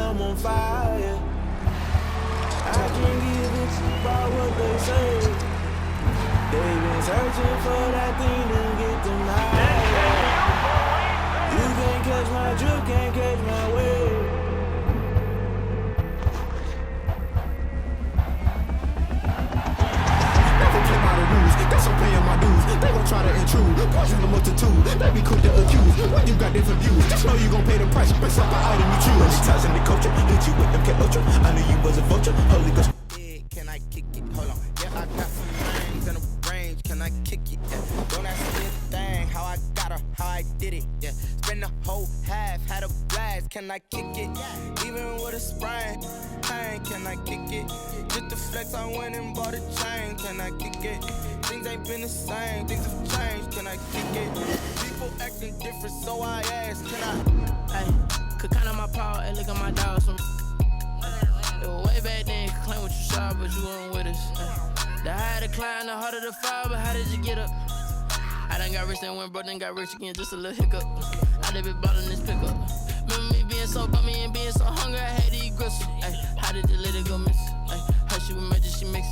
I'm on fire. I can't give it about what they say. They've been searching for that thing to get them high. You can't catch my drift, can't catch my wave. Never play by the rules, that's I'm paying my dues. They gon' try to intrude, poison the multitude. They be quick to accuse when you got different views. Just know you gon' pay the price, best up the item you choose. Many ties in the culture, hit you with them K Ultra. I knew you was a vulture, Holy Ghost. Can I kick it? Hold on. Yeah, I got some rings and a range. Can I kick it? Yeah. Don't ask me a thing. How I got her, how I did it. Yeah. Spend the whole half, had a blast. Can I kick it? Even with a sprain. Pain, can I kick it? Just the flex, I went and bought a chain. Can I kick it? Things ain't been the same. Things have changed. Can I kick it? People acting different, so I ask. Can I? Hey, could count on my power. Hey, look at my dogs. It was way back then, could claim what you saw, but you weren't with us. The higher the climb, the harder the fall, but how did you get up? I done got rich, then went broke, then got rich again, just a little hiccup. I done been ballin' this pickup. Remember me being so bummy and being so hungry, I had to eat gristle. Ay, how did the little go miss? Ay, her she was major, she mixed.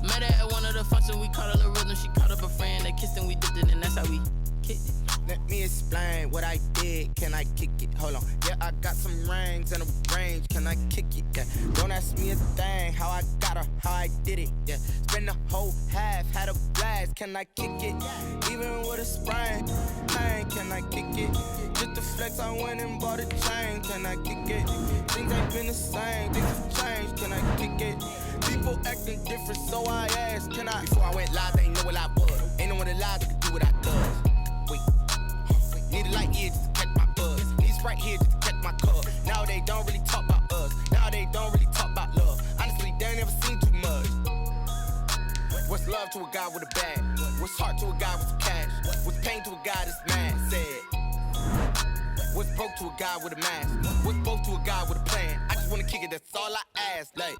Met her at one of the functions, we caught a little rhythm, she caught up a friend, they kissed and we dipped it, and that's how we kicked it. Let me explain what I did. Can I kick it? Hold on. Yeah, I got some rings and a range. Can I kick it? Yeah. Don't ask me a thing. How I got her, how I did it. Yeah. Spend the whole half, had a blast. Can I kick it? Even with a sprain. Pain, can I kick it? Just the flex, I went and bought a chain. Can I kick it? Things ain't been the same. Things have changed. Can I kick it? People acting different, so I asked. Can I? Before I went live, they ain't know what I was. Ain't no one alive that could do what I does. Wait. Need a light here just to catch my buzz. Need Sprite here just to catch my cup. Now they don't really talk about us. Now they don't really talk about love. Honestly, they ain't never seen too much. What's love to a guy with a bag? What's heart to a guy with some cash? What's pain to a guy that's mad? Said. What's broke to a guy with a mask? What's broke to a guy with a plan? I just wanna kick it, that's all I ask. Like,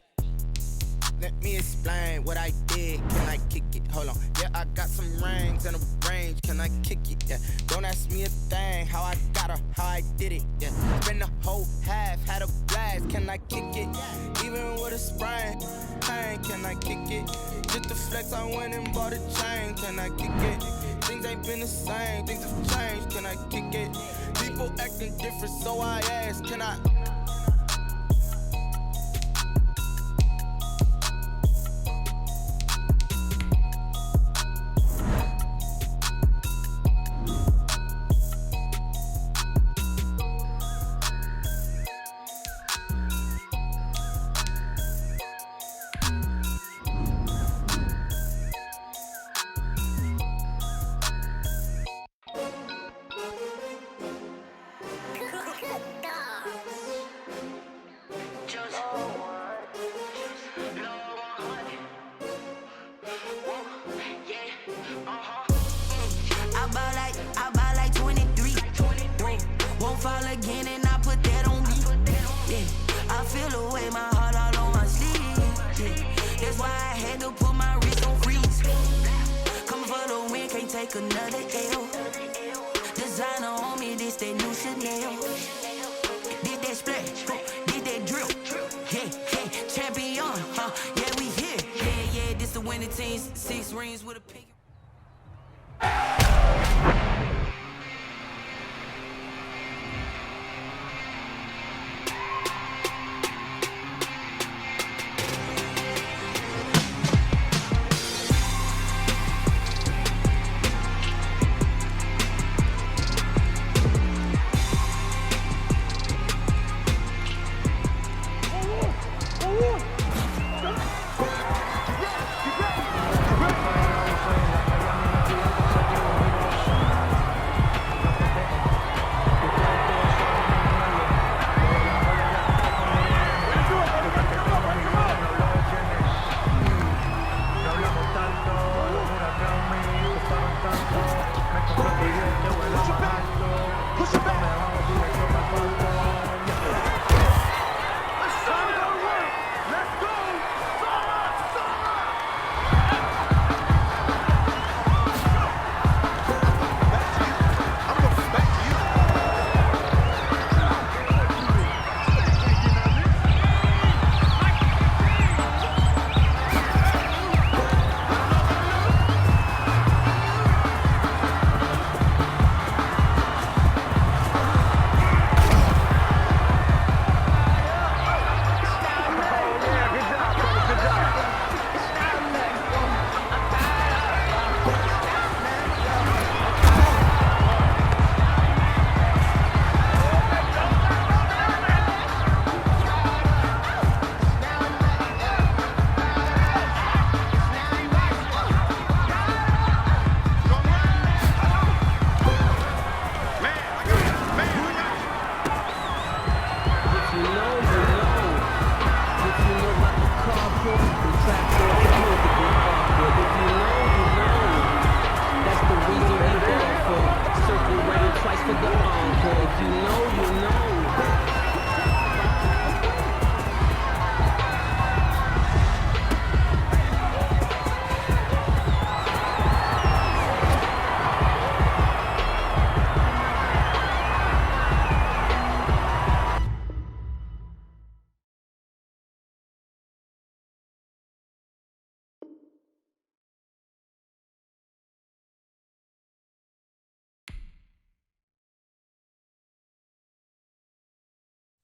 let me explain what I did. Can I kick it? Hold on. Yeah, I got some rings and a range. Can I kick it? Yeah. Don't ask me a thing. How I got her, how I did it. Yeah. Spend the whole half, had a blast. Can I kick it? Even with a sprain. Pain, can I kick it? Just the flex, I went and bought a chain. Can I kick it? Things ain't been the same. Things have changed. Can I kick it? People acting different, so I ask. Can I? I buy like 23. Won't fall again and I put that on me. Yeah, I feel away my heart all on my sleeve. Yeah, that's why I had to put my wrist on freeze. Coming for the win, can't take another L. Designer on me, this that new Chanel. Did that splash, did that drill. Yeah, champion, huh? Yeah, we here. Yeah, this the winning team. 6 rings with a pink. you know, you know. If you know about the carpool, the trap door, the multiple hardcore. If you know, you know. That's the reason we ball for. Circle round twice for the encore. If you know, you know.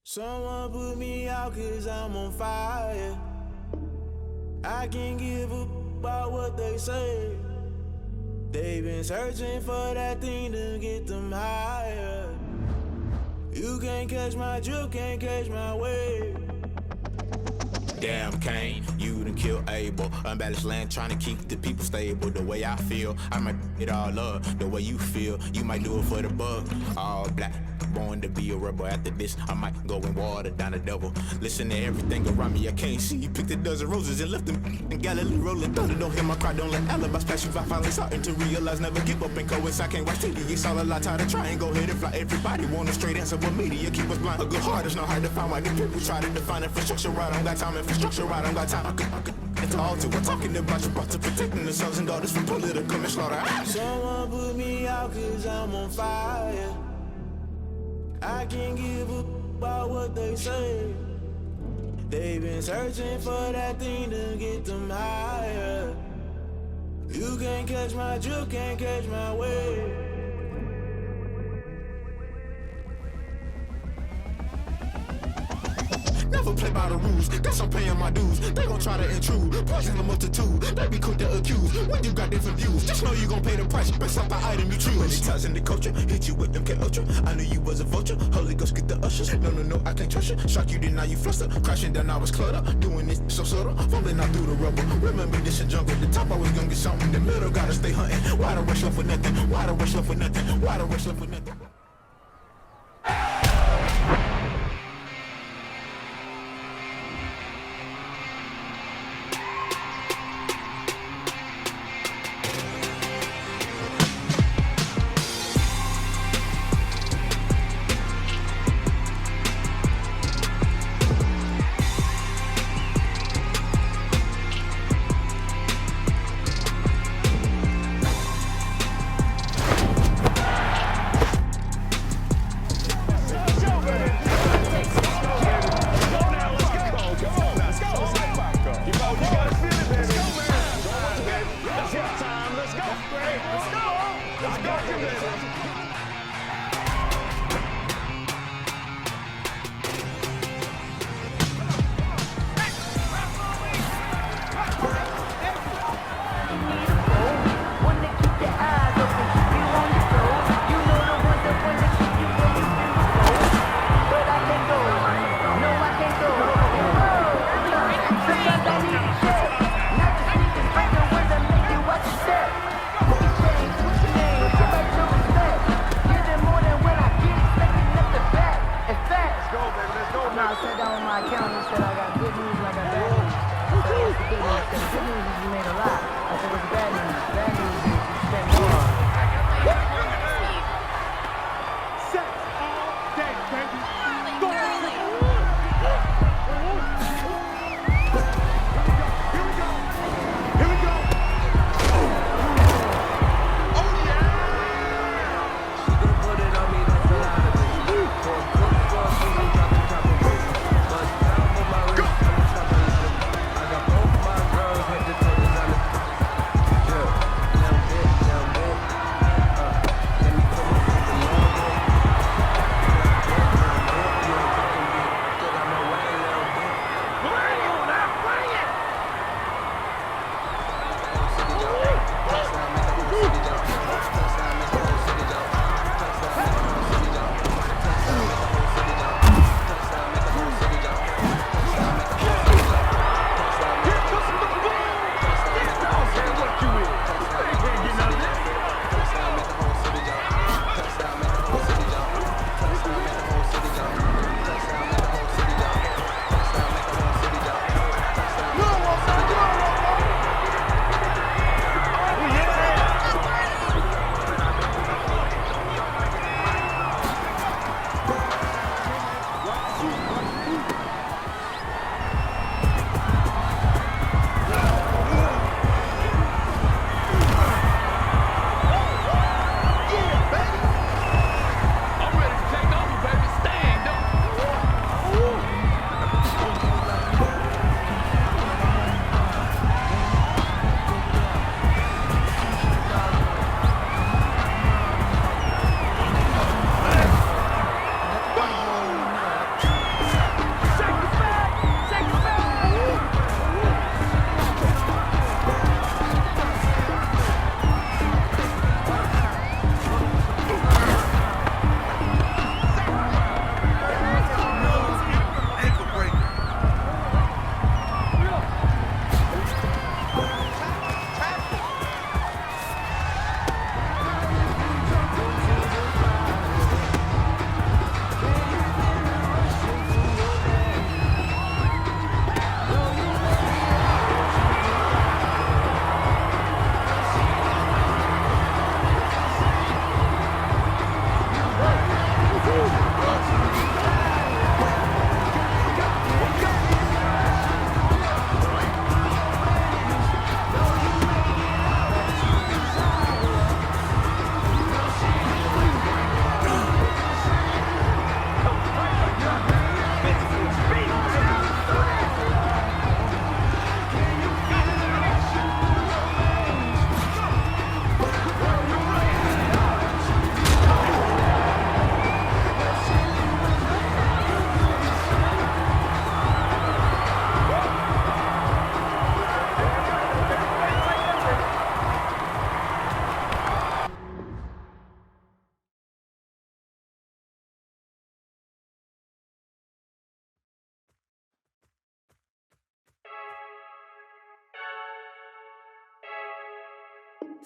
Someone put me out 'cause I'm on fire. I can't give a about what they say. They've been searching for that thing to get them higher. You can't catch my drift, can't catch my wave. Damn Kane, you done killed Abel. Unbalanced land trying to keep the people stable. The way I feel, I might it all up. The way you feel, you might do it for the bug. All black, born to be a rebel. After this, I might go and water down the devil. Listen to everything around me, I can't see. You picked a dozen roses and left them in Galilee rolling thunder. Don't hear my cry, don't let alibis pass you. I finally starting to realize, never give up and coincide. Can't watch TV, it's all a lot. Tired of trying, go ahead and fly. Everybody want a straight answer, but media keep us blind. A good heart is not hard to find. Why the people try to define infrastructure right? I don't got time, infrastructure right? I don't got time. It's all to we're talking about you, brought to protecting the sons and daughters from political manslaughter. Someone put me out 'cause I'm on fire. I can't give a about what they say. They've been searching for that thing to get them higher. You can't catch my drift, can't catch my wave. Never play by the rules, guess I'm paying my dues. They gon' try to intrude, poison the multitude. They be quick to accuse when you got different views. Just know you gon' pay the price based off the item you choose. Many ties in the culture, hit you with them K-Ultra. I knew you was a vulture, Holy Ghost get the ushers. No, I can't trust you. Shock you, then now you fluster. Crashing down, I was cluttered. Doing this so subtle, fumbling out through the rubble. Remember this in jungle, the top always gonna get something. The middle gotta stay hunting. Why the rush left with nothing? Why the rush left with nothing? Why the rush left with nothing?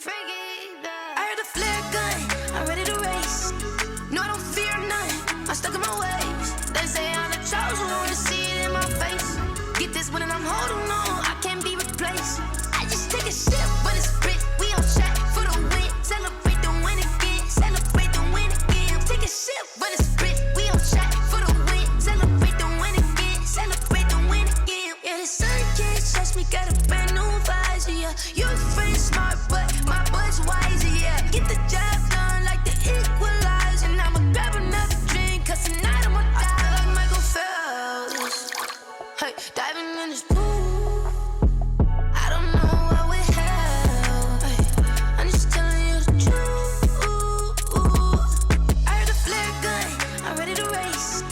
I heard the flare gun, I'm ready to race. No, I don't fear none, I'm stuck in my ways. They say I'm the chosen one, to see it in my face. Get this one and I'm holding on, I can't be replaced. I just take a sip, but it's split. We on track for the win. Celebrate the win again, celebrate the win again. Take a sip, but it's split. We on track for the win. Celebrate the win again, celebrate the win again. Yeah, the sun can't touch me, got a brand new visor, yeah. Your friend's smart, but my bud's wiser, yeah. Get the job done like the equalizer. And I'ma grab another drink, cause tonight I'ma die like Michael Phelps. Hey, diving in this pool, I don't know what would help. Hey, I'm just telling you the truth. I heard the flare gun, I'm ready to race.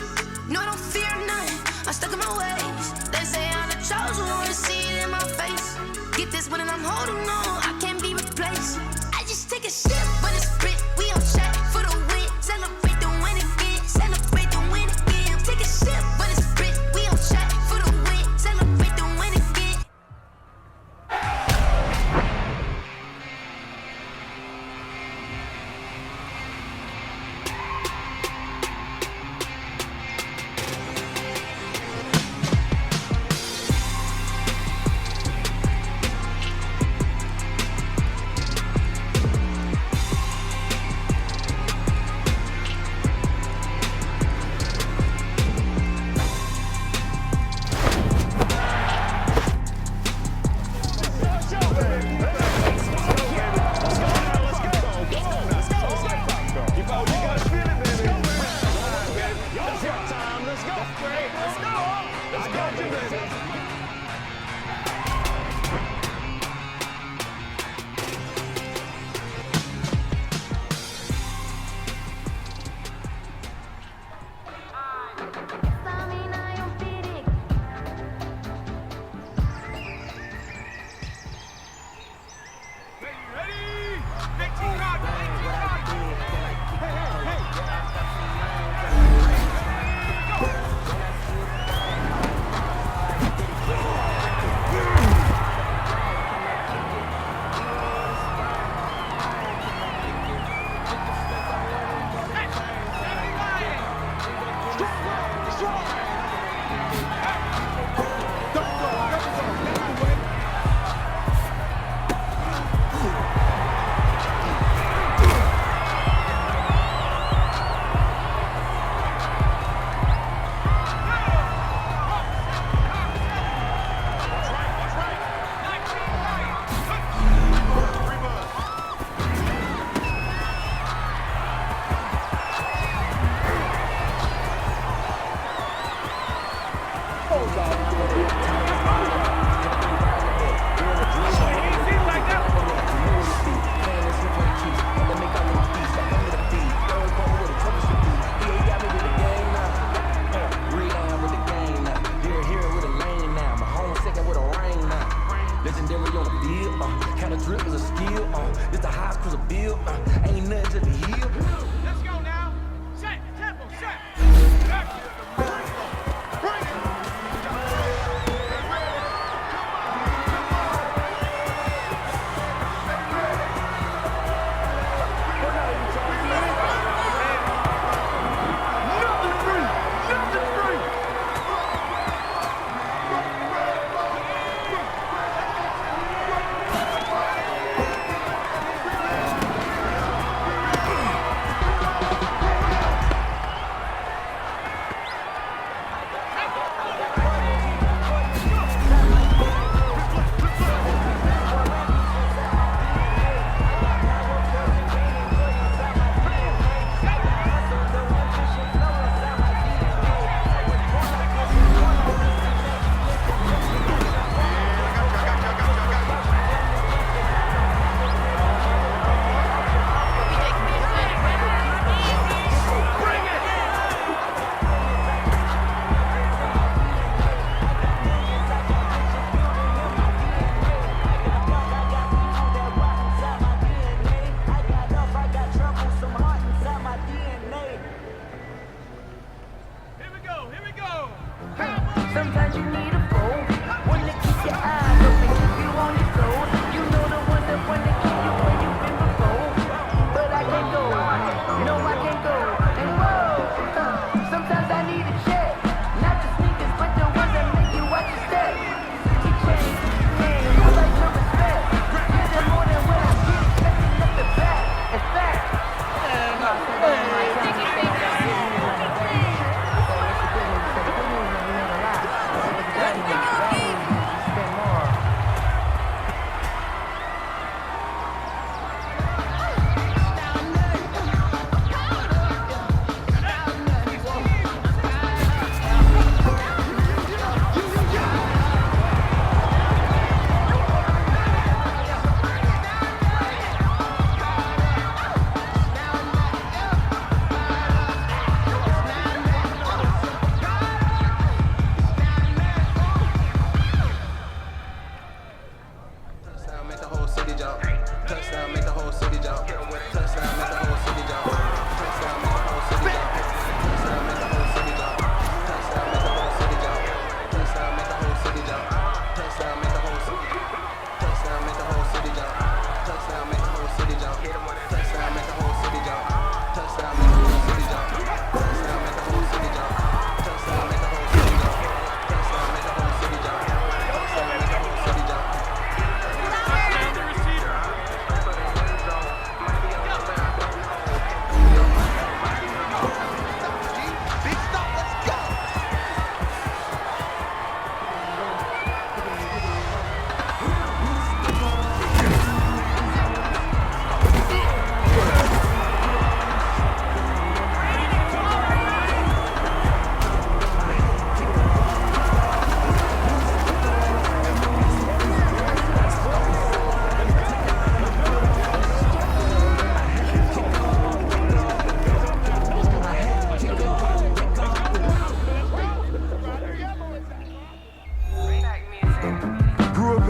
No, I don't fear none, I'm stuck in my ways. They say I'm the chosen one, to see it in my face. Get this one and I'm holding on, I can't be replaced. I just take a sip, but it's split. We on track for the win. Celebrate the win again, celebrate the win again. Take a sip, but it's split. We on track for the win. Celebrate the win again.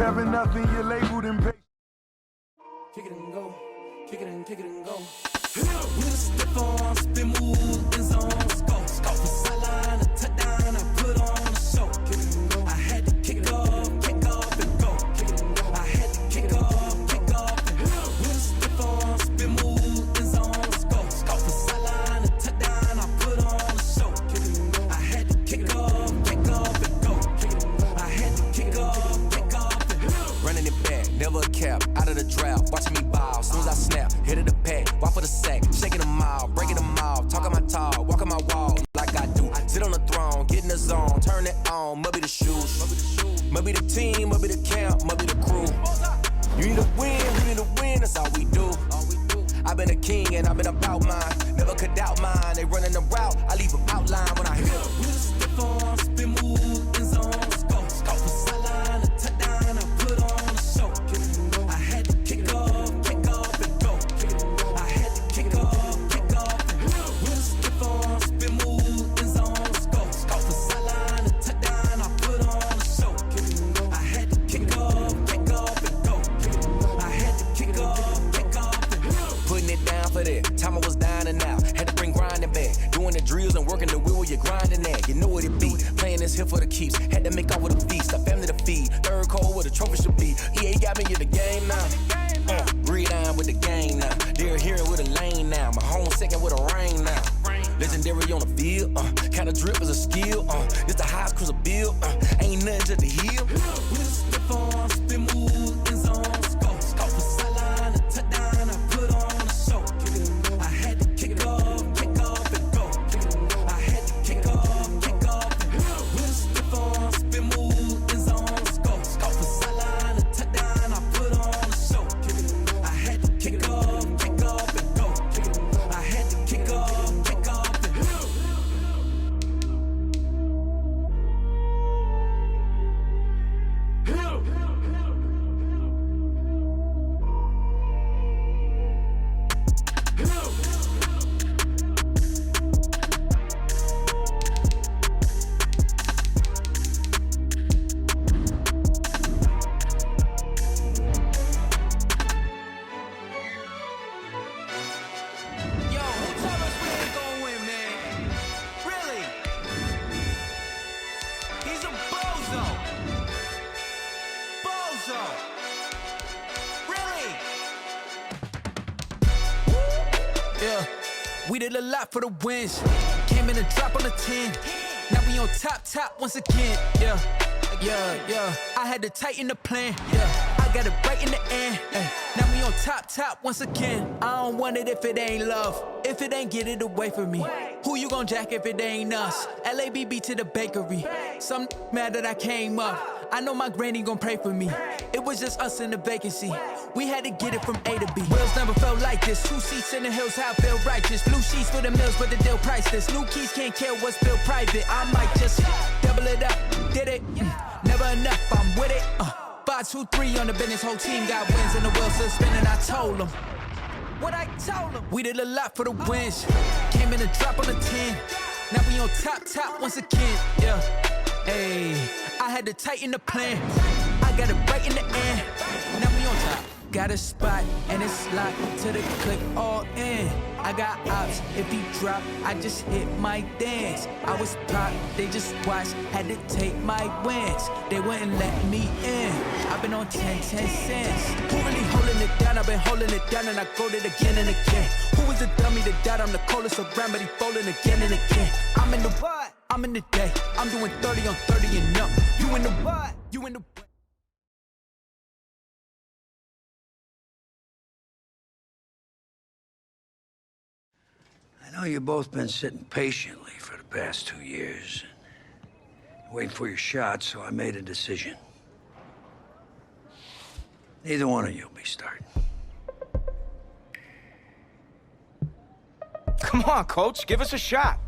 never nothing, you're labeled impatient. Kick it and go. Kick it and go. With a stiff on, spin move, in zone, scope. From sideline to touchdown, I put on a show. I had to kick off and go. I had to kick off and with a stiff on, spin move, in zone, scope. From sideline to touchdown, I put on a show. I had to kick off and go. I had to kick off and go. Running it back, never a cap, out of the drought, watching me ball, soon as I snap, hit of the pack, walk for the sack, shaking them out, breaking them out, talking my talk, walking my wall, like I do, sit on the throne, get in the zone, turn it on, must be the shoes, must be the team, must be the camp, must be the crew, you need to win, that's all we do, I've been a king and I've been about mine, never could doubt mine, they running the route, I leave an outline when I hit them. With a stiff on, spin move, in zone, scope. From sideline to touchdown, I put on a show. I had to kick off and go. I had to kick off and with a stiff on, spin move, in zone, scope. From sideline to touchdown, I put on a show. I had to kick off and go. I had to kick off and go. Putting it down for that. Time I was down and out. Had to bring grinding back. Doing the drills and working the wheel where you're grinding at. You know what it be. Playing this here for the keeps. Had to make off with a feast. A family to feed. Third cold where the trophy should be. EA got me in the game now. Breathe down with the game now. They're here with a lane now. My home second with a rain now. Legendary on the field. Kinda drip is a skill. It's the highest cruiser bill. Ain't nothing to the hill. With a stiff on, spin move, in zone, scope. From sideline to touchdown, I put on a show. I had to kick off and go. I had to kick off and go. With a stiff on, spin move, in zone, scope. From sideline to touchdown, I put on a show. I had to kick off and go. I had to kick off and go. Yo, who told us we ain't gonna win, man? Really? He's a bozo. Bozo. Really? Yeah, we did a lot for the wins. Came in a drop on the 10. Now we on top once again. Yeah. I had to tighten the plan. Yeah, I got it right in the end. Now we on top once again. I don't want it if it ain't love. If it ain't, get it away from me. Who you gon' jack if it ain't us? LABB to the bakery. Some mad that I came up. I know my granny gon' pray for me. It was just us in the vacancy. We had to get it from A to B. Wheels never felt like this. 2 seats in the hills, how I feel righteous. Blue sheets for the mills, but the deal priceless. New keys can't care what's built private. I might just double it up. Did it? Never enough, I'm with it. 5, 2, 3 on the business. Whole team got wins and the wheels still spinning. I told them what I told them. We did a lot for the wins. Came in a drop on the 10. Now we on top once again. Yeah. Hey, I had to tighten the plan. I got it right in the end. Now we on top. Got a spot and it's locked to the click all in. I got ops, if he drop, I just hit my dance. I was popped, they just watched, had to take my wins. They wouldn't let me in. I've been on 10 cents. Who really holding it down? I've been holding it down and I go it again and again. Who was the dummy that died? I'm the coldest around, but he folding again and again. I'm in the what? I'm in the day. I'm doing 30 on 30 and up. You in the what? You in the what? I know you've both been sitting patiently for the past 2 years, waiting for your shot, so I made a decision. Neither one of you will be starting. Come on, coach, give us a shot.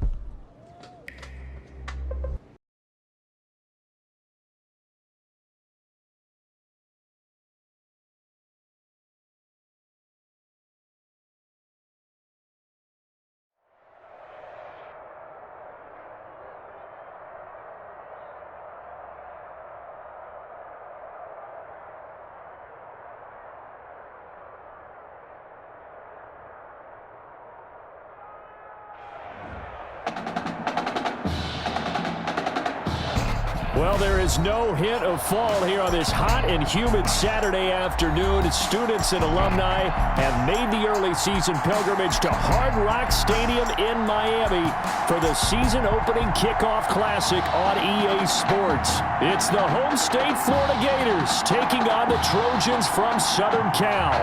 Well, there is no hint of fall here on this hot and humid Saturday afternoon. Students and alumni have made the early season pilgrimage to Hard Rock Stadium in Miami for the season-opening kickoff classic on EA Sports. It's the home state Florida Gators taking on the Trojans from Southern Cal.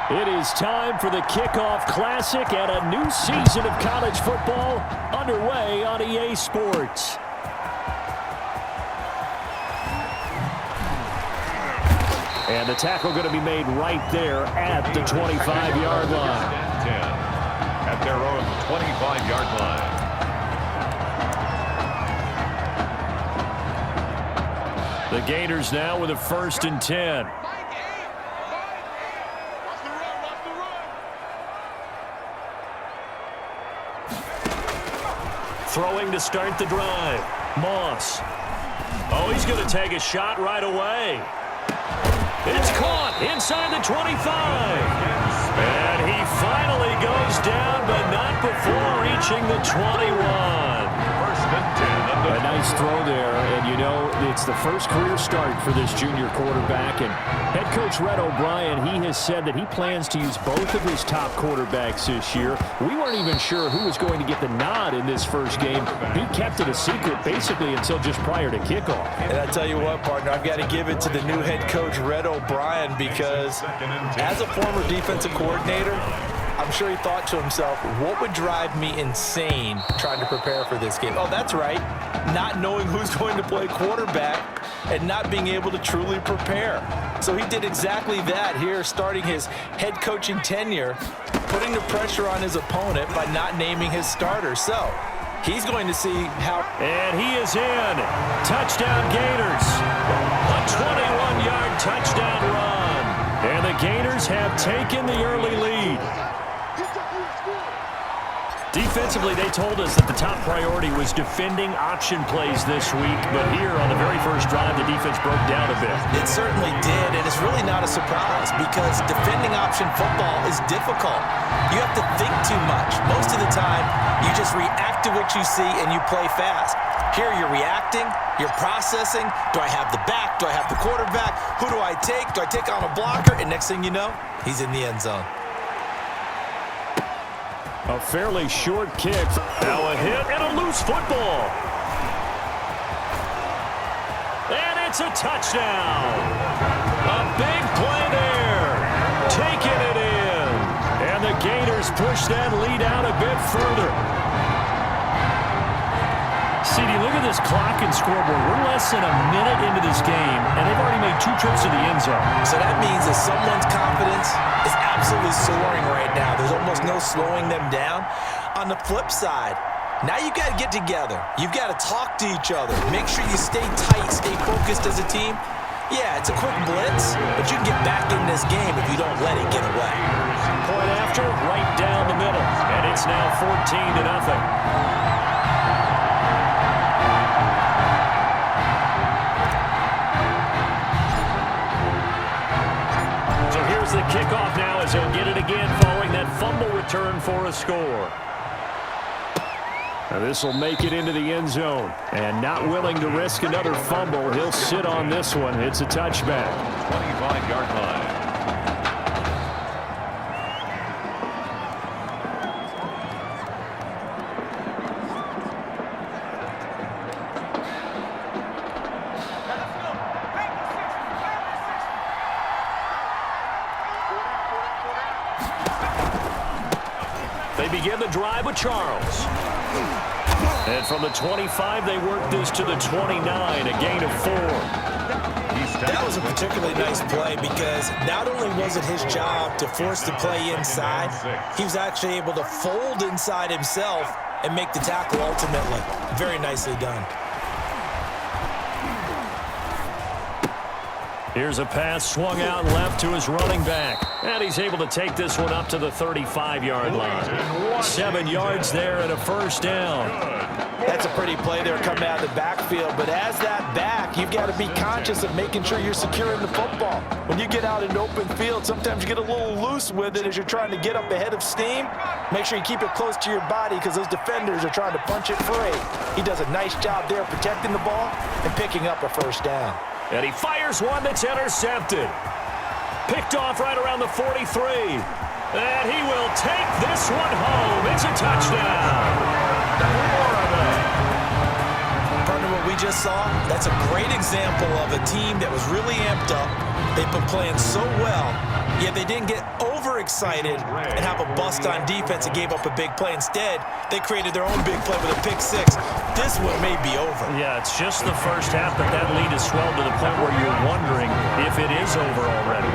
It is time for the kickoff classic and a new season of college football underway on EA Sports. And the tackle going to be made right there at the 25-yard line. 10 at their own 25-yard line. The Gators now with a 1st and 10. Throwing to start the drive. Moss. Oh, he's going to take a shot right away. It's caught inside the 25. And he finally goes down, but not before reaching the 21. 1st and 10. A nice throw there, and you know, it's the first career start for this junior quarterback. And head coach Red O'Brien, he has said that he plans to use both of his top quarterbacks this year. We weren't even sure who was going to get the nod in this first game. He kept it a secret basically until just prior to kickoff. And I tell you what, partner, I've got to give it to the new head coach Red O'Brien, because as a former defensive coordinator, I'm sure he thought to himself, what would drive me insane trying to prepare for this game? Oh, that's right, not knowing who's going to play quarterback and not being able to truly prepare. So he did exactly that here, starting his head coaching tenure, putting the pressure on his opponent by not naming his starter. So he's going to see how. And he is in. Touchdown Gators. A 21-yard touchdown run. And the Gators have taken the early lead. Defensively, they told us that the top priority was defending option plays this week, but here on the very first drive, the defense broke down a bit. It certainly did, and it's really not a surprise because defending option football is difficult. You have to think too much. Most of the time, you just react to what you see and you play fast. Here you're reacting, you're processing. Do I have the back? Do I have the quarterback? Who do I take? Do I take on a blocker? And next thing you know, he's in the end zone. A fairly short kick. Now a hit and a loose football. And it's a touchdown. A big play there. Taking it in. And the Gators push that lead out a bit further. CD, look at this clock and scoreboard. We're less than a minute into this game, and they've already made 2 trips to the end zone. So that means that someone's confidence is absolutely soaring right now. There's almost no slowing them down. On the flip side, now you've got to get together. You've got to talk to each other. Make sure you stay tight, stay focused as a team. Yeah, it's a quick blitz, but you can get back in this game if you don't let it get away. Point after, right down the middle, and it's now 14-0. The kickoff now as he'll get it again following that fumble return for a score. Now this will make it into the end zone, and not willing to risk another fumble, he'll sit on this one. It's a touchback. 25-yard line. They begin the drive with Charles. And from the 25, they work this to the 29, a gain of 4. That was a particularly nice play because not only was it his job to force the play inside, he was actually able to fold inside himself and make the tackle ultimately. Very nicely done. Here's a pass swung out left to his running back. And he's able to take this one up to the 35-yard line. 7 yards there and a first down. That's a pretty play there coming out of the backfield. But as that back, you've got to be conscious of making sure you're securing the football. When you get out in open field, sometimes you get a little loose with it as you're trying to get up ahead of steam. Make sure you keep it close to your body because those defenders are trying to punch it free. He does a nice job there protecting the ball and picking up a first down. And he fires one that's intercepted. Picked off right around the 43. And he will take this one home. It's a touchdown. Partner, what we just saw, that's a great example of a team that was really amped up. They've been playing so well, yet they didn't get overexcited and have a bust on defense and gave up a big play. Instead, they created their own big play with a pick six. This one may be over. Yeah, it's just the first half, but that lead has swelled to the point where you're wondering if it is over already.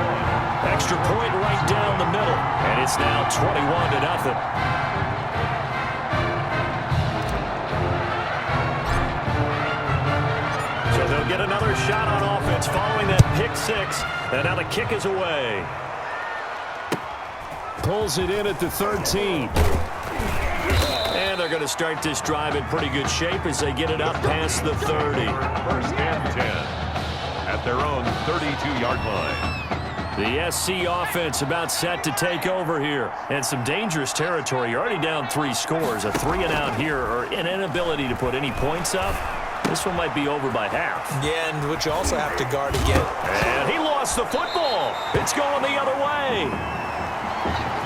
Extra point right down the middle, and it's now 21-0. So they'll get another shot on offense following that pick six, and now the kick is away. Pulls it in at the 13. And they're going to start this drive in pretty good shape as they get it up past the 30. First and 10 at their own 32-yard line. The SC offense about set to take over here. And some dangerous territory. You're already down 3 scores. A 3-and-out here, or an inability to put any points up. This one might be over by half. Yeah, and which you also have to guard again. And he lost the football. It's going the other way.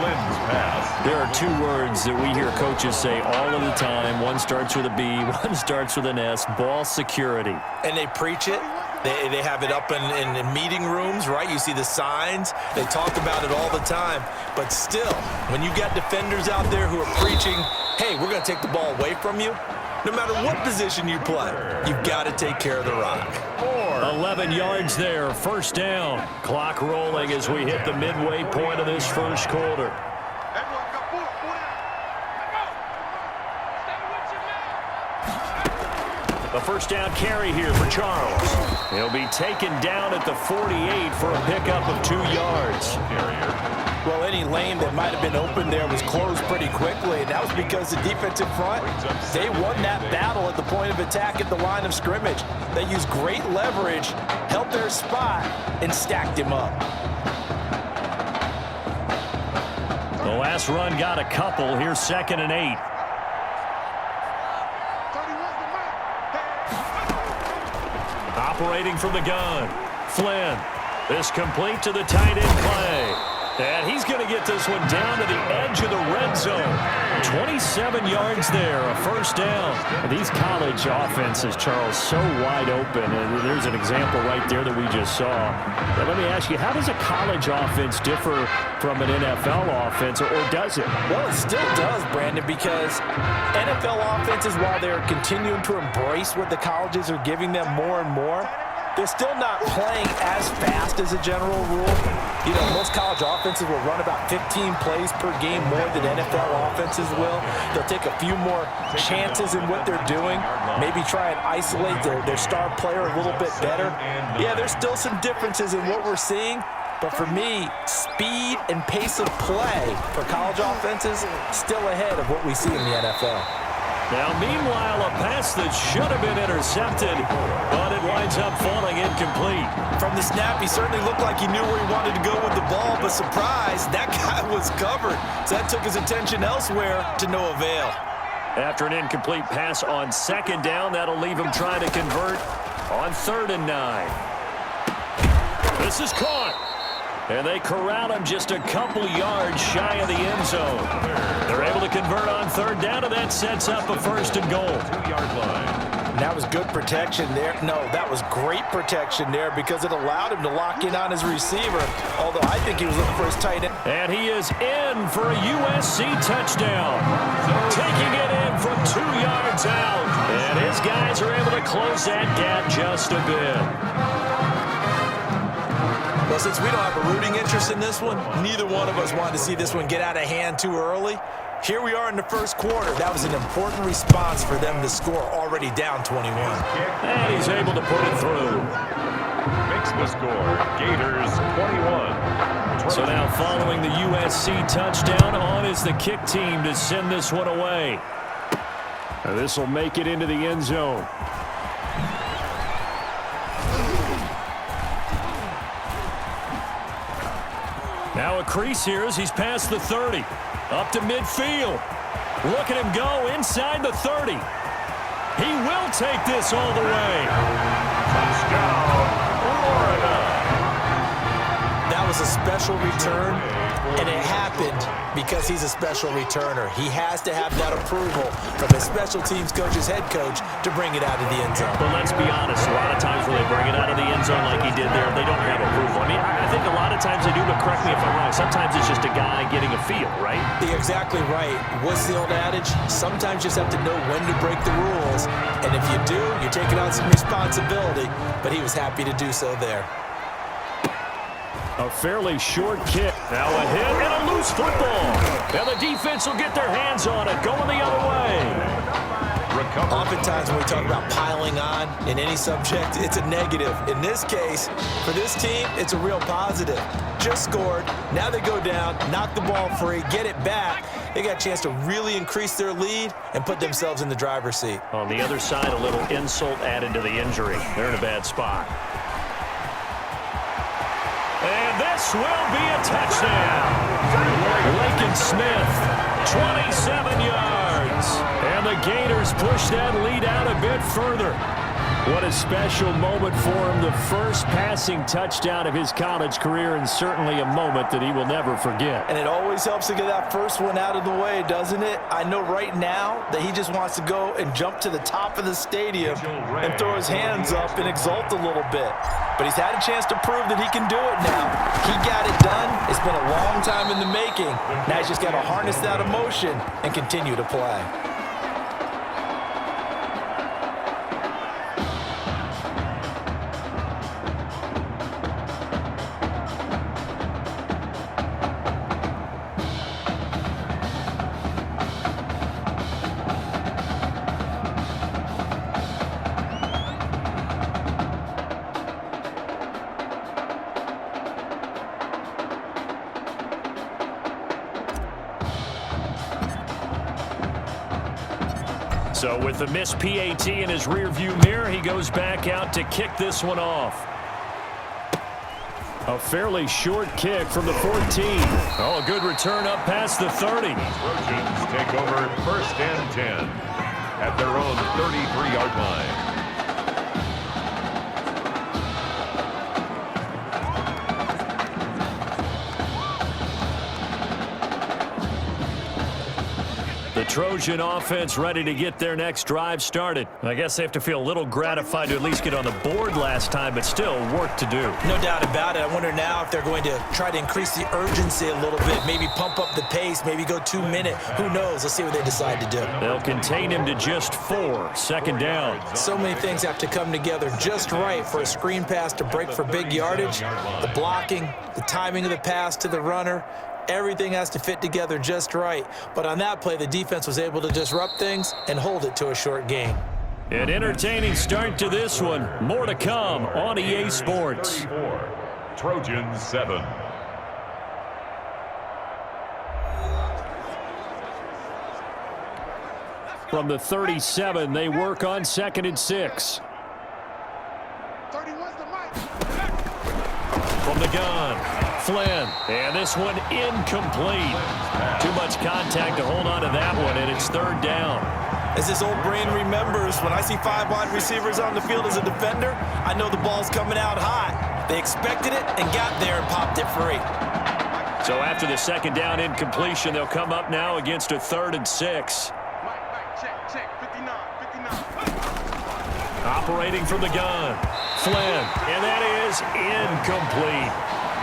Flynn's pass. There are 2 words that we hear coaches say all of the time. One starts with a B, one starts with an S. Ball security. And they preach it. They have it up in meeting rooms, right? You see the signs. They talk about it all the time. But still, when you've got defenders out there who are preaching, hey, we're going to take the ball away from you, no matter what position you play, you've got to take care of the rock. 11 yards there, first down. Clock rolling as we hit the midway point of this first quarter. A first down carry here for Charles. He'll be taken down at the 48 for a pickup of 2 yards. Well, any lane that might have been open there was closed pretty quickly, and that was because the defensive front, they won that battle at the point of attack at the line of scrimmage. They used great leverage, held their spot, and stacked him up. The last run got a couple. Here's 2nd and 8. Operating from the gun, Flynn. This complete to the tight end play. And he's going to get this one down to the edge of the red zone. 27 yards there, a first down. And these college offenses, Charles, so wide open. And there's an example right there that we just saw. Now, let me ask you, how does a college offense differ from an NFL offense, or does it? Well, it still does, Brandon, because NFL offenses, while they're continuing to embrace what the colleges are giving them more and more, they're still not playing as fast as a general rule. You know, most college offenses will run about 15 plays per game more than NFL offenses will. They'll take a few more chances in what they're doing, maybe try and isolate their star player a little bit better. Yeah, there's still some differences in what we're seeing, but for me, speed and pace of play for college offenses still ahead of what we see in the NFL. Now, meanwhile, a pass that should have been intercepted, but it winds up falling incomplete. From the snap, he certainly looked like he knew where he wanted to go with the ball, but surprise, that guy was covered. So that took his attention elsewhere to no avail. After an incomplete pass on 2nd down, that'll leave him trying to convert on 3rd and 9. This is caught. And they corral him just a couple yards shy of the end zone. They're able to convert on 3rd down, and that sets up a 1st and goal. 2-yard line. And that was good protection there. No, that was great protection there because it allowed him to lock in on his receiver, although I think he was looking for his tight end. And he is in for a USC touchdown. Taking it in from 2 yards out. And his guys are able to close that gap just a bit. Well, since we don't have a rooting interest in this one, neither one of us wanted to see this one get out of hand too early. Here we are in the first quarter. That was an important response for them to score already down 21. And he's able to put it through. Makes the score. Gators 21. So now following the USC touchdown, on is the kick team to send this one away. This will make it into the end zone. Now a crease here as he's past the 30. Up to midfield. Look at him go inside the 30. He will take this all the way. Touchdown, Florida. That was a special return, and it happened because he's a special returner. He has to have that approval from his special teams coach's head coach to bring it out of the end zone. But let's be honest, a lot of times when they bring it out of the end zone like he did there, they don't have approval. I mean, I think a lot of times they do, but correct me if I'm wrong. Sometimes it's just a guy getting a feel, right? You're exactly right. What's the old adage? Sometimes you just have to know when to break the rules, and if you do, you're taking on some responsibility, but he was happy to do so there. A fairly short kick. Now a hit and a loose football. And the defense will get their hands on it, going the other way. Oftentimes when we talk about piling on in any subject, it's a negative. In this case, for this team, it's a real positive. Just scored. Now they go down, knock the ball free, get it back. They got a chance to really increase their lead and put themselves in the driver's seat. On the other side, a little insult added to the injury. They're in a bad spot. And this will be a touchdown. Lincoln Smith, 27 yards. And the Gators push that lead out a bit further. What a special moment for him. The first passing touchdown of his college career, and certainly a moment that he will never forget. And it always helps to get that first one out of the way, doesn't it? I know right now that he just wants to go and jump to the top of the stadium and throw his hands up and exult a little bit. But he's had a chance to prove that he can do it now. He got it done. It's been a long time in the making. Now he's just got to harness that emotion and continue to play. So with the missed PAT in his rearview mirror, he goes back out to kick this one off. A fairly short kick from the 14. Oh, a good return up past the 30. Trojans take over 1st and 10 at their own 33-yard line. The Trojan offense ready to get their next drive started. I guess they have to feel a little gratified to at least get on the board last time, but still work to do. No doubt about it. I wonder now if they're going to try to increase the urgency a little bit, maybe pump up the pace, maybe go 2 minute. Who knows? Let's see what they decide to do. They'll contain him to just 4. 2nd down. So many things have to come together just right for a screen pass to break for big yardage. The blocking, the timing of the pass to the runner. Everything has to fit together just right. But on that play, the defense was able to disrupt things and hold it to a short gain. An entertaining start to this one. More to come on EA Sports. Trojans 7. From the 37, they work on 2nd and 6. From the gun. Flynn, and this one incomplete. Too much contact to hold on to that one, and it's 3rd down. As this old brain remembers, when I see 5 wide receivers on the field as a defender, I know the ball's coming out hot. They expected it and got there and popped it free. So after the 2nd down incompletion, they'll come up now against a 3rd and 6. Operating from the gun. Flynn, and that is incomplete.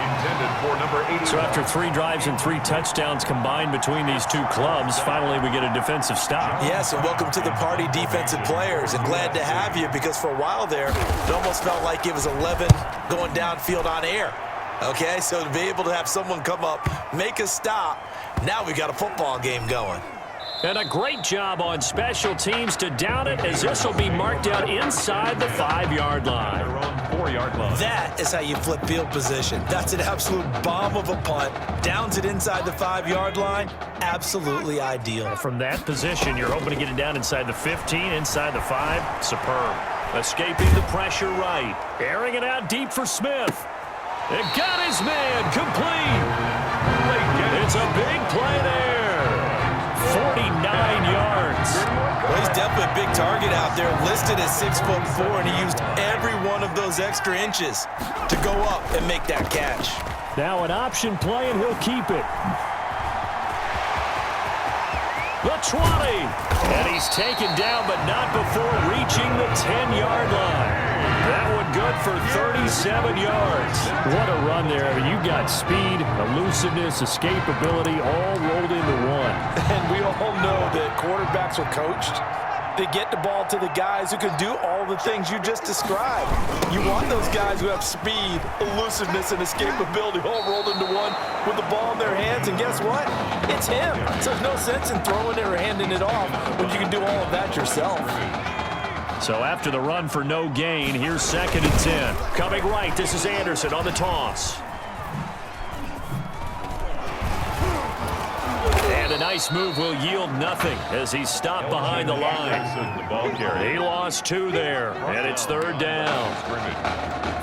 Intended for number 80. So after 3 drives and 3 touchdowns combined between these two clubs, finally we get a defensive stop. Yes, and welcome to the party, defensive players, and glad to have you, because for a while there, it almost felt like it was 11 going downfield on air. Okay, so to be able to have someone come up, make a stop, now we got a football game going. And a great job on special teams to down it, as this will be marked out inside the 5-yard line. Their own 4-yard line. That is how you flip field position. That's an absolute bomb of a punt. Downs it inside the 5-yard line. Absolutely ideal. From that position, you're hoping to get it down inside the 15, inside the 5. Superb. Escaping the pressure right. Airing it out deep for Smith. It got his man complete. It's a big play there. 49 yards. Well, he's definitely a big target out there, listed at 6'4", and he used every one of those extra inches to go up and make that catch. Now an option play, and he'll keep it. The 20. And he's taken down, but not before reaching the 10-yard line. That one good for 37 yards. What a run there. You got speed, elusiveness, escapability, all rolled into one. And we all know that quarterbacks are coached. They get the ball to the guys who can do all the things you just described. You want those guys who have speed, elusiveness, and escapability all rolled into one with the ball in their hands. And guess what? It's him. So there's no sense in throwing it or handing it off when you can do all of that yourself. So after the run for no gain, here's 2nd and 10. Coming right, this is Anderson on the toss. And a nice move will yield nothing as he's stopped behind the line. He lost 2 there, and it's 3rd down.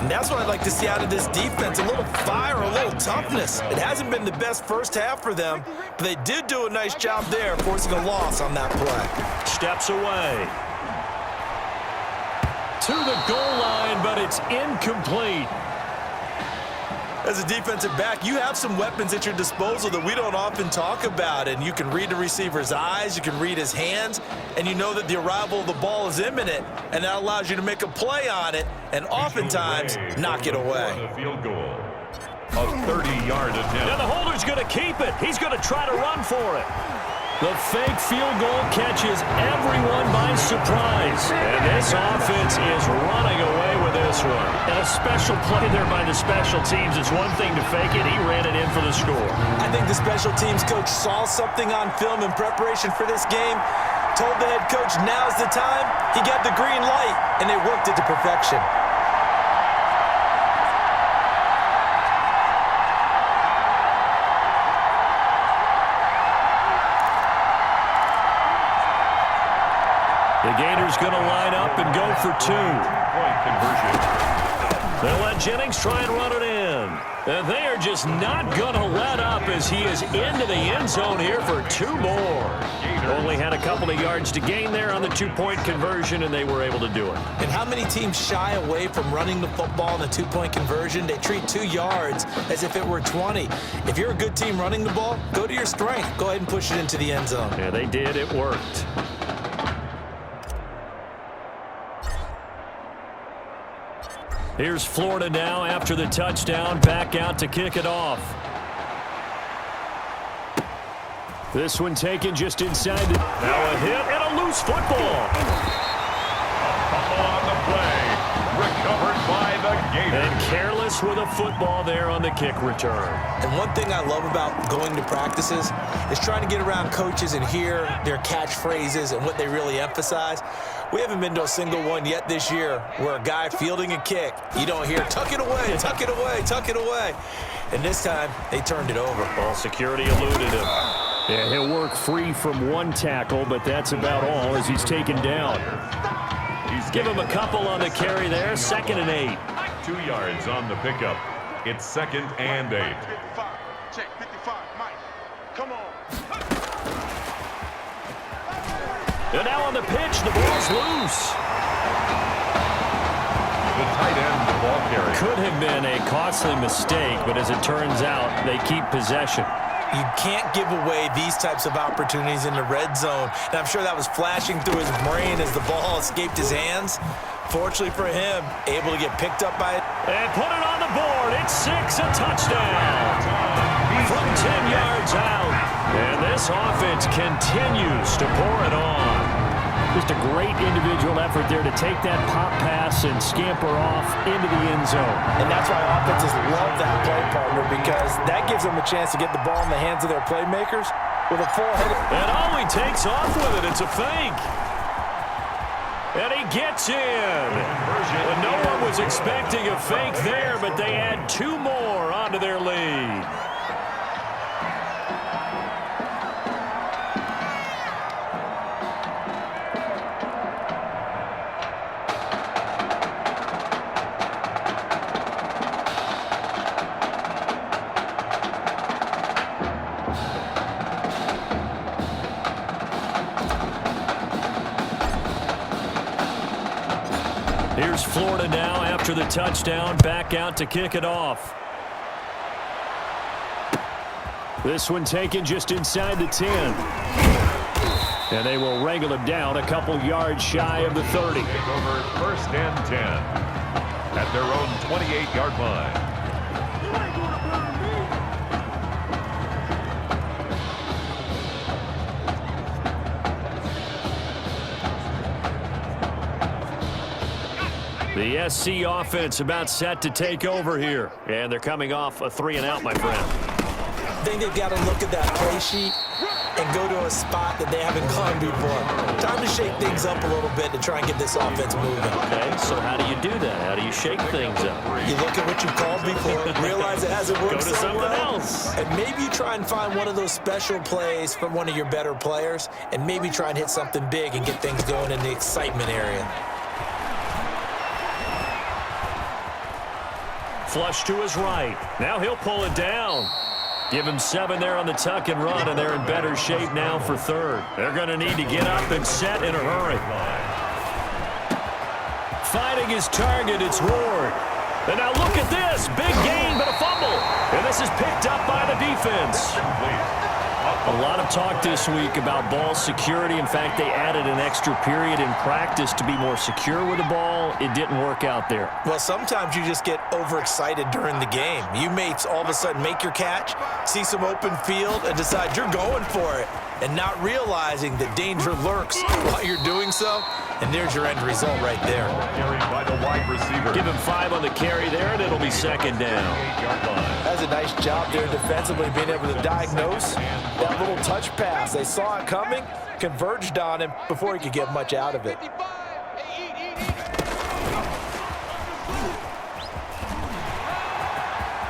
And that's what I'd like to see out of this defense, a little fire, a little toughness. It hasn't been the best first half for them, but they did do a nice job there, forcing a loss on that play. Steps away. To the goal line, but it's incomplete. As a defensive back, you have some weapons at your disposal that we don't often talk about, and you can read the receiver's eyes, you can read his hands, and you know that the arrival of the ball is imminent, and that allows you to make a play on it, and oftentimes knock it away. A field goal of 30-yard attempt. Now the holder's going to keep it. He's going to try to run for it. The fake field goal catches everyone by surprise. And this offense is running away with this one. And a special play there by the special teams. It's one thing to fake it. He ran it in for the score. I think the special teams coach saw something on film in preparation for this game, told the head coach now's the time. He got the green light, and they worked it to perfection. The Gators going to line up and go for 2. Point conversion. They'll let Jennings try and run it in. And they are just not going to let up as he is into the end zone here for 2 more. Only had a couple of yards to gain there on the 2-point conversion, and they were able to do it. And how many teams shy away from running the football in the 2-point conversion? They treat 2 yards as if it were 20. If you're a good team running the ball, go to your strength. Go ahead and push it into the end zone. Yeah, they did. It worked. Here's Florida now after the touchdown, back out to kick it off. This one taken just inside. Now a hit and a loose football. On the play, recovered by the Gators. And careless with a football there on the kick return. And one thing I love about going to practices is trying to get around coaches and hear their catchphrases and what they really emphasize. We haven't been to a single one yet this year where a guy fielding a kick, you don't hear, tuck it away, tuck it away, tuck it away. And this time, they turned it over. Ball security eluded him. Yeah, he'll work free from one tackle, but that's about all as he's taken down. Give him a couple on the carry there, 2nd and 8. 2 yards on the pickup. It's 2nd and 8. Check 55, Mike. Come on. And now on the pitch, the ball's loose. The tight end, the ball carrier. Could have been a costly mistake, but as it turns out, they keep possession. You can't give away these types of opportunities in the red zone. And I'm sure that was flashing through his brain as the ball escaped his hands. Fortunately for him, able to get picked up by it. And put it on the board. It's 6, a touchdown. From 10 yards out. And this offense continues to pour it on. Just a great individual effort there to take that pop pass and scamper off into the end zone. And that's why offenses love that play partner, because that gives them a chance to get the ball in the hands of their playmakers with a full-headed. And he takes off with it. It's a fake. And he gets in. And no one was expecting a fake there, but they add 2 more onto their lead. Here's Florida now after the touchdown, back out to kick it off. This one taken just inside the 10. And they will wrangle him down a couple yards shy of the 30. Over 1st and 10 at their own 28-yard line. The SC offense about set to take over here. And they're coming off a 3-and-out, my friend. I think they've got to look at that play sheet and go to a spot that they haven't gone before. Time to shake things up a little bit to try and get this offense moving. Okay, so how do you do that? How do you shake things up? You look at what you've called before, realize it hasn't worked Go to so something well, else. and maybe you try and find one of those special plays from one of your better players, and maybe try and hit something big and get things going in the excitement area. Flush to his right. Now he'll pull it down. Give him 7 there on the tuck and run, and they're in better shape now for 3rd. They're going to need to get up and set in a hurry. Finding his target, it's Ward. And now look at this. Big gain, but a fumble. And this is picked up by the defense. A lot of talk this week about ball security. In fact, they added an extra period in practice to be more secure with the ball. It didn't work out there. Well, sometimes you just get overexcited during the game. You may all of a sudden make your catch, see some open field, and decide you're going for it, and not realizing that danger lurks while you're doing so. And there's your end result right there. Carried by the wide receiver. Give him 5 on the carry there, and it'll be 2nd down. That's a nice job there defensively, being able to diagnose that little touch pass. They saw it coming, converged on him before he could get much out of it.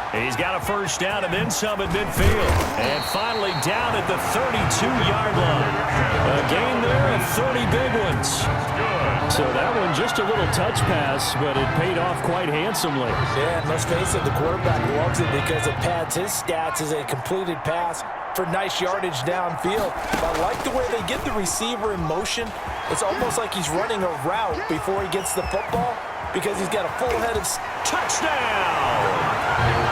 He's got a 1st down and then some at midfield. And finally down at the 32-yard line. A gain there of 30 big ones. So that one just a little touch pass, but it paid off quite handsomely. Yeah, and let's face it, the quarterback loves it because it pads his stats as a completed pass for nice yardage downfield. I like the way they get the receiver in motion. It's almost like he's running a route before he gets the football because he's got a full head of touchdown.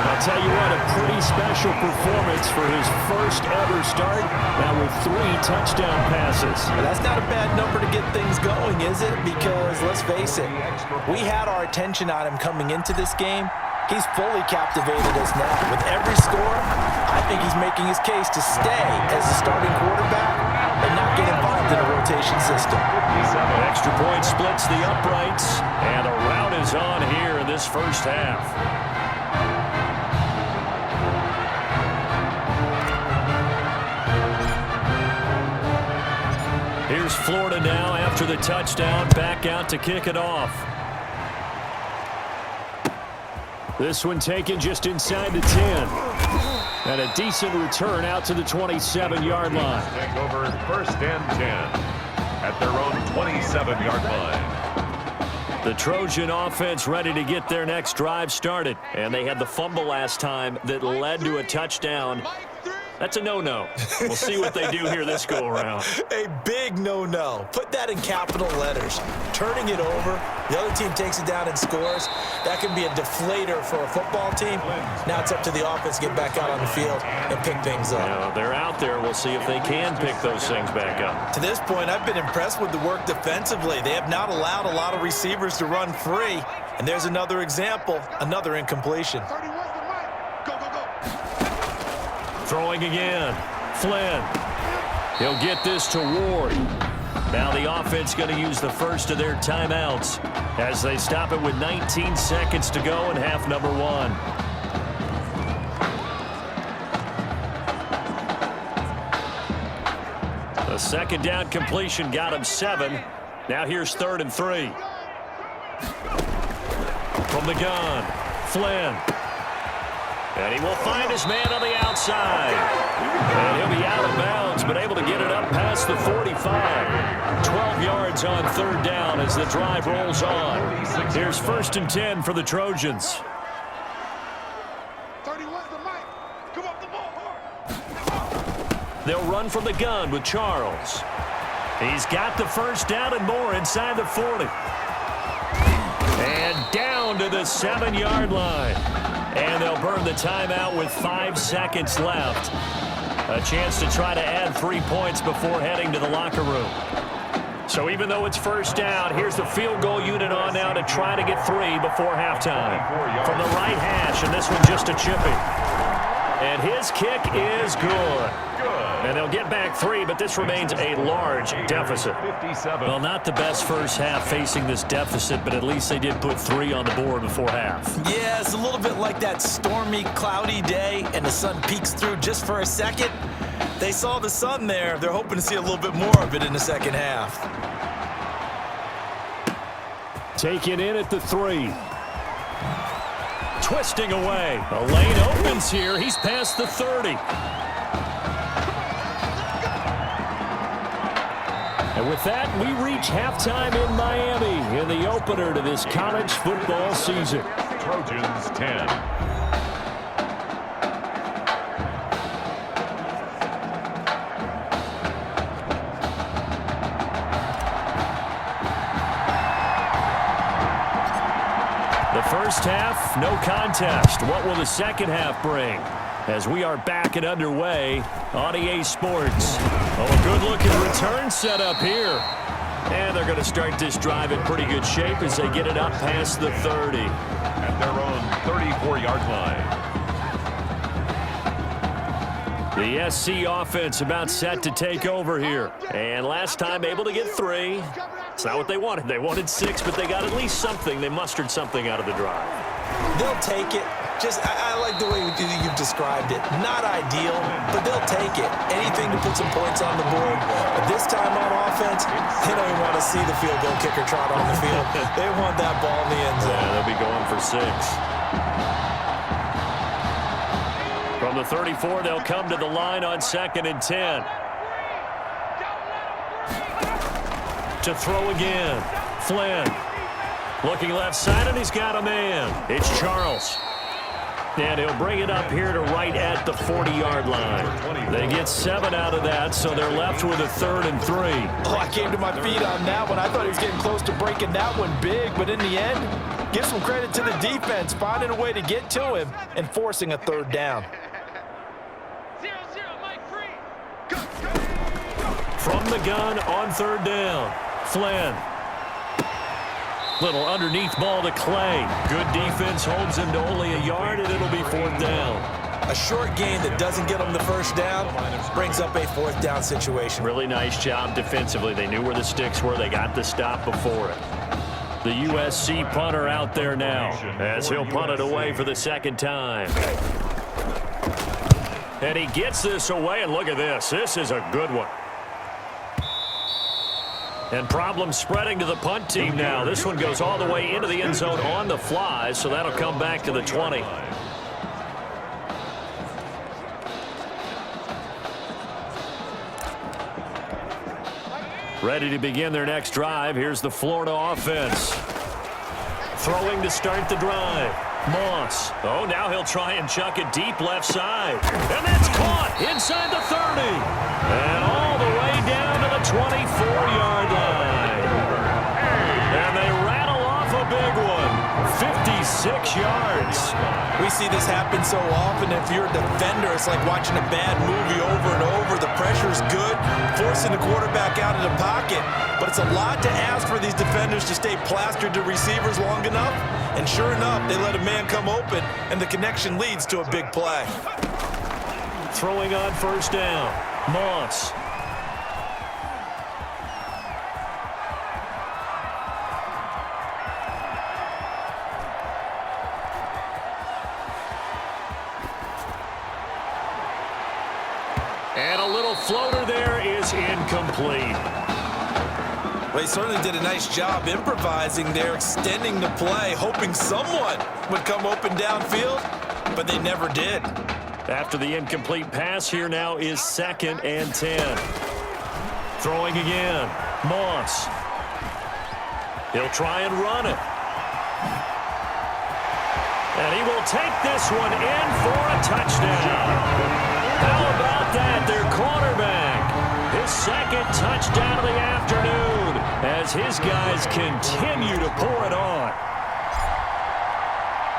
I'll tell you what, a pretty special performance for his 1st ever start, now with 3 touchdown passes. Well, that's not a bad number to get things going, is it? Because, let's face it, we had our attention on him coming into this game. He's fully captivated us now. With every score, I think he's making his case to stay as a starting quarterback and not get involved in a rotation system. Extra point splits the uprights, and a rout is on here in this 1st half. Here's Florida now after the touchdown, back out to kick it off. This one taken just inside the 10. And a decent return out to the 27-yard line. Take over 1st and 10 at their own 27-yard line. The Trojan offense ready to get their next drive started. And they had the fumble last time that led to a touchdown. That's a no-no. We'll see what they do here this go-around. A big no-no. Put that in capital letters. Turning it over, the other team takes it down and scores. That can be a deflator for a football team. Now it's up to the offense to get back out on the field and pick things up. Yeah, they're out there. We'll see if they can pick those things back up. To this point, I've been impressed with the work defensively. They have not allowed a lot of receivers to run free. And there's another example, another incompletion. Throwing again. Flynn. He'll get this to Ward. Now the offense going to use the 1st of their timeouts as they stop it with 19 seconds to go in half number 1. A second down completion got him 7. Now here's 3rd and 3. From the gun, Flynn. And he will find his man on the outside. And he'll be out of bounds, but able to get it up past the 45. 12 yards on 3rd down as the drive rolls on. Here's 1st and 10 for the Trojans. 31's the mic. Come up the ball hard. They'll run from the gun with Charles. He's got the 1st down and more inside the 40. And down to the 7-yard line. And they'll burn the timeout with 5 seconds left. A chance to try to add 3 points before heading to the locker room. So even though it's 1st down, here's the field goal unit on now to try to get 3 before halftime. From the right hash, and this one just a chippy. And his kick is good. And they'll get back 3, but this remains a large deficit. Well, not the best first half facing this deficit, but at least they did put 3 on the board before half. Yeah, it's a little bit like that stormy, cloudy day, and the sun peeks through just for a second. They saw the sun there. They're hoping to see a little bit more of it in the second half. Taken in at the 3. Twisting away. A lane opens here. He's past the 30. And with that, we reach halftime in Miami in the opener to this college football season. Trojans 10. The first half, no contest. What will the second half bring? As we are back and underway on EA Sports. Oh, a good-looking return set up here. And they're going to start this drive in pretty good shape as they get it up past the 30. At their own 34-yard line. The SC offense about set to take over here. And last time able to get 3. It's not what they wanted. They wanted 6, but they got at least something. They mustered something out of the drive. They'll take it. I like the way you've described it. Not ideal, but they'll take it. Anything to put some points on the board. But this time on offense, they don't even want to see the field goal kicker trot on the field. They want that ball in the end zone. Yeah, they'll be going for 6. From the 34, they'll come to the line on 2nd and 10. To throw again. Flynn. Looking left side, and he's got a man. It's Charles. And he'll bring it up here to right at the 40-yard line. They get 7 out of that, so they're left with a 3rd and 3. Oh, I came to my feet on that one. I thought he was getting close to breaking that one big, but in the end, give some credit to the defense, finding a way to get to him and forcing a 3rd down. From the gun on 3rd down, Flynn. Little underneath ball to Clay. Good defense holds him to only a yard, and it'll be 4th down. A short gain that doesn't get them the 1st down brings up a 4th down situation. Really nice job defensively. They knew where the sticks were. They got the stop before it. The USC punter out there now as he'll punt it away for the 2nd time. And he gets this away, and look at this. This is a good one. And problems spreading to the punt team now. This one goes all the way into the end zone on the fly, so that'll come back to the 20. Ready to begin their next drive. Here's the Florida offense. Throwing to start the drive. Moss. Oh, now he'll try and chuck it deep left side. And that's caught inside the 30. And all the way down to the 24-yard line. And they rattle off a big one. 56 yards. We see this happen so often. If you're a defender, it's like watching a bad movie over and over. The pressure's good, forcing the quarterback out of the pocket. But it's a lot to ask for these defenders to stay plastered to receivers long enough. And sure enough, they let a man come open, and the connection leads to a big play. Throwing on 1st down. Moss. And a little floater there is incomplete. incomplete. Well, he certainly did a nice job improvising there, extending the play, hoping someone would come open downfield, but they never did. After the incomplete pass, here now is 2nd and 10. Throwing again. Moss. He'll try and run it. And he will take this one in for a touchdown. How about that? Their quarterback. His 2nd touchdown of the afternoon as his guys continue to pour it on.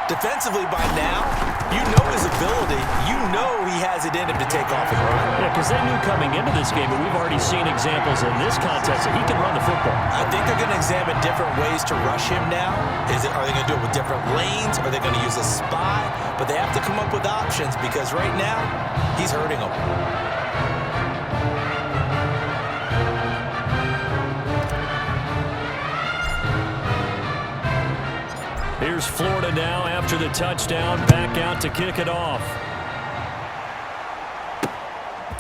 Defensively by now, you know his ability. You know he has it in him to take off and run. Yeah, because they knew coming into this game, and we've already seen examples in this contest that he can run the football. I think they're going to examine different ways to rush him now. Are they going to do it with different lanes? Are they going to use a spy? But they have to come up with options because right now, he's hurting them. Here's Florida now after the touchdown, back out to kick it off.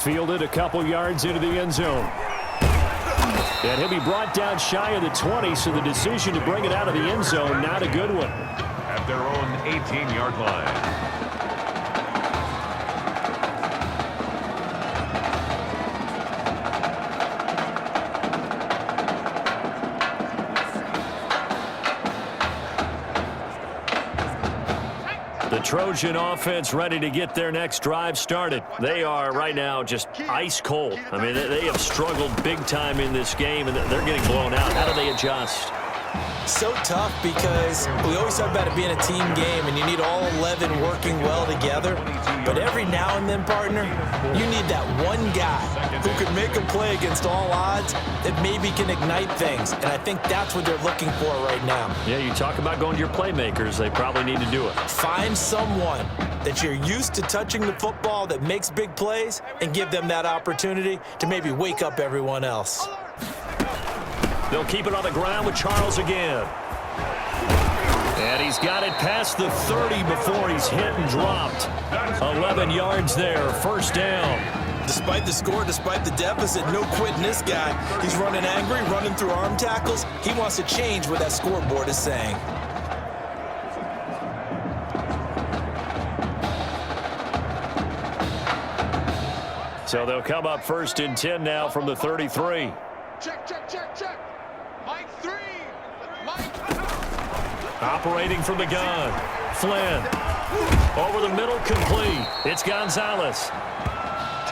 Fielded a couple yards into the end zone. And he'll be brought down shy of the 20, so the decision to bring it out of the end zone, not a good one. At their own 18-yard line. The Trojan offense ready to get their next drive started. They are right now just ice cold. I mean, they have struggled big time in this game, and they're getting blown out. How do they adjust? So tough because we always talk about it being a team game and you need all 11 working well together. But every now and then, partner, you need that one guy who can make a play against all odds that maybe can ignite things. And I think that's what they're looking for right now. Yeah, you talk about going to your playmakers. They probably need to do it. Find someone that you're used to touching the football that makes big plays and give them that opportunity to maybe wake up everyone else. They'll keep it on the ground with Charles again. And he's got it past the 30 before he's hit and dropped. 11 yards there, first down. Despite the score, despite the deficit, no quitting this guy. He's running angry, running through arm tackles. He wants to change what that scoreboard is saying. So they'll come up 1st and 10 now from the 33. Check, check, check, check. Mike 3. Operating from the gun. Flynn. Over the middle, complete. It's Gonzalez.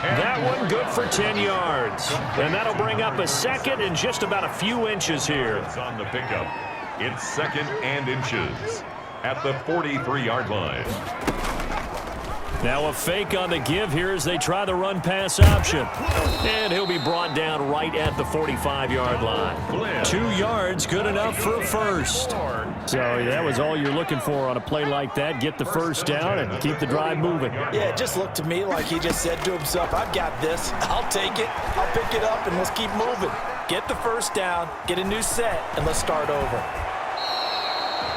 That one good for 10 yards. And that'll bring up a 2nd and just about a few inches here. It's on the pickup. It's 2nd and inches at the 43-yard line. Now a fake on the give here as they try the run-pass option. And he'll be brought down right at the 45-yard line. 2 yards, good enough for a first. So that was all you're looking for on a play like that. Get the first down and keep the drive moving. Yeah, it just looked to me like he just said to himself, I've got this. I'll take it. I'll pick it up, and let's keep moving. Get the first down, get a new set, and let's start over.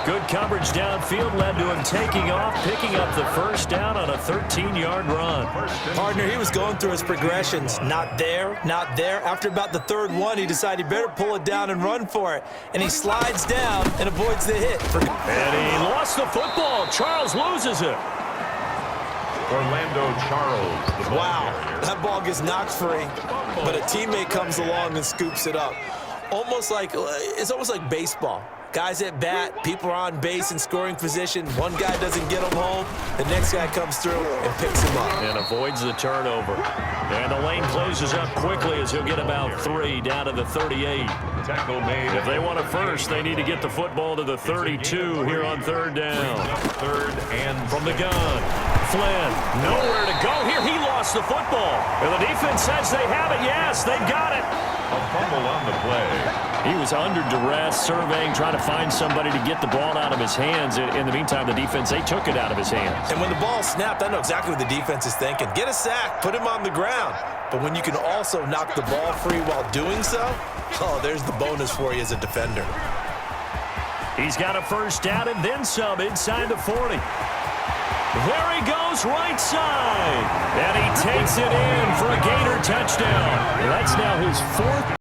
Good coverage downfield led to him taking off, picking up the first down on a 13-yard run. Partner, he was going through his progressions. Not there, not there. After about the 3rd one, he decided he better pull it down and run for it. And he slides down and avoids the hit. And he lost the football. Charles loses it. Orlando Charles. Wow, that ball gets knocked free, but a teammate comes along and scoops it up. It's almost like baseball. Guys at bat, people are on base in scoring position. One guy doesn't get him home. The next guy comes through and picks him up. And avoids the turnover. And the lane closes up quickly as he'll get about 3 down to the 38. Tackle made. If they want a first, they need to get the football to the 32 here on 3rd down. 3rd and from the gun. Flynn, nowhere to go here. He lost the football. And the defense says they have it. Yes, they've got it. A fumble on the play. He was under duress, surveying, trying to find somebody to get the ball out of his hands. In the meantime, the defense, they took it out of his hands. And when the ball snapped, I know exactly what the defense is thinking. Get a sack, put him on the ground. But when you can also knock the ball free while doing so, oh, there's the bonus for you as a defender. He's got a first down and then some inside the 40. There he goes right side. And he takes it in for a Gator touchdown. That's now his 4th